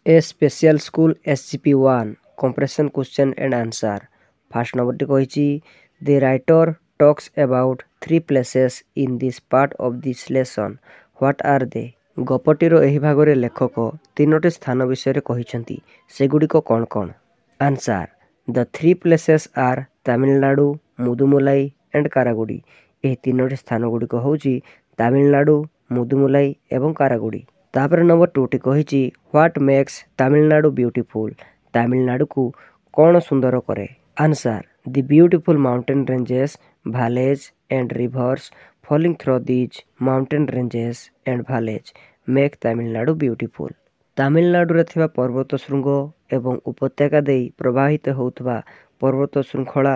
A special school SCP-1 compression question and answer. First number टी कहिछि the writer talks about three places in this part of this lesson. What are they? गपटीर एही भागरे लेखक तीनोटी स्थान विषय कहिसंती सेगुडिको कोन कोन. Answer. The three places are Tamil Nadu, Mudumulai and Karagudi. एही तीनोटी स्थान गुडिको होउछि तामिलनाडु, मुदुमुलाई एवं कारागुड़ी. तापर नंबर 2 टी कहिछि what makes Tamil Nadu beautiful. Tamil Nadu को कौन सुंदर करे. Answer. The beautiful mountain ranges, valleys and rivers falling through these mountain ranges and valleys make Tamil Nadu beautiful. Tamil Nadu रे थिबा पर्वत शृंग एवं उपत्यका देई प्रवाहित होउतबा पर्वत शृंखला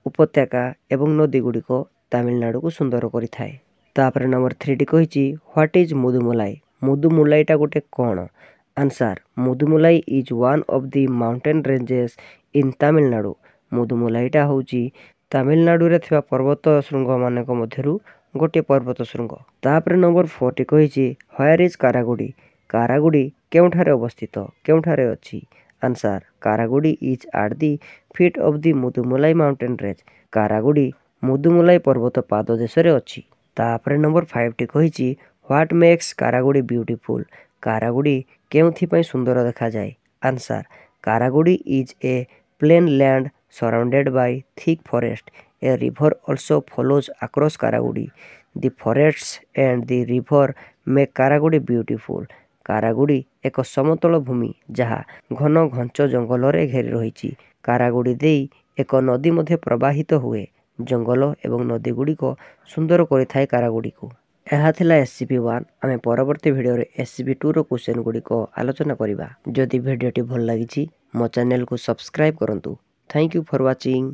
उपत्यका एवं नदी गुडिको तामिलनाडु को सुंदर करिथाय. तापर नंबर 3 टी कहिछि व्हाट इज मुदुमुलाई. मुदुमुलाईटा गोटे कौन. Answer. Mudumalai is one of the mountain ranges in Tamil Nadu. मुदुमुलाईटा होउछि तामिलनाडु रे थिबा पर्वत शृंग मानक मध्यरु गोटे पर्वत शृंग. तापर नंबर 4 टी कहिछि व्हेयर इज कारागुड़ी. कारागुड़ी केउठारे अवस्थित केउठारे अछि. Answer. Karagudi is at the feet of the Mudumalai mountain range. Karagudi Mudumalai पर्वत पाद देशरे अछि. तापर नंबर 5 टी कहिछि what makes Karagudi beautiful. Karagudi केउथि सुंदर देखा जाए. Answer. Karagudi is a plain land surrounded by thick forest. A river also flows across Karagudi. The forests and the river make कारागुड़ी beautiful. कारागुड़ी एक समतल भूमि जहा घन घंच जंगल रे घेरी रहिछि. कारागुड़ी देई एक नदी मध्ये प्रवाहित हुए. जंगल एवं नदी गुडी को सुंदर करिथाय कारागुड़ी को. ଏହା ଥିଲା SCP-1. ଆମେ ପରବର୍ତ୍ତୀ ଭିଡ଼ିଓରେ SCP-2 ର କ୍ୱେଶ୍ଚନ୍ ଗୁଡ଼ିକ ଆଲୋଚନା କରିବା. ଯଦି ଭିଡ଼ିଓଟି ଭଲ ଲାଗିଛି ମୋ ଚ୍ୟାନେଲକୁ ସବସ୍କ୍ରାଇବ୍ କରନ୍ତୁ. Thank you for watching.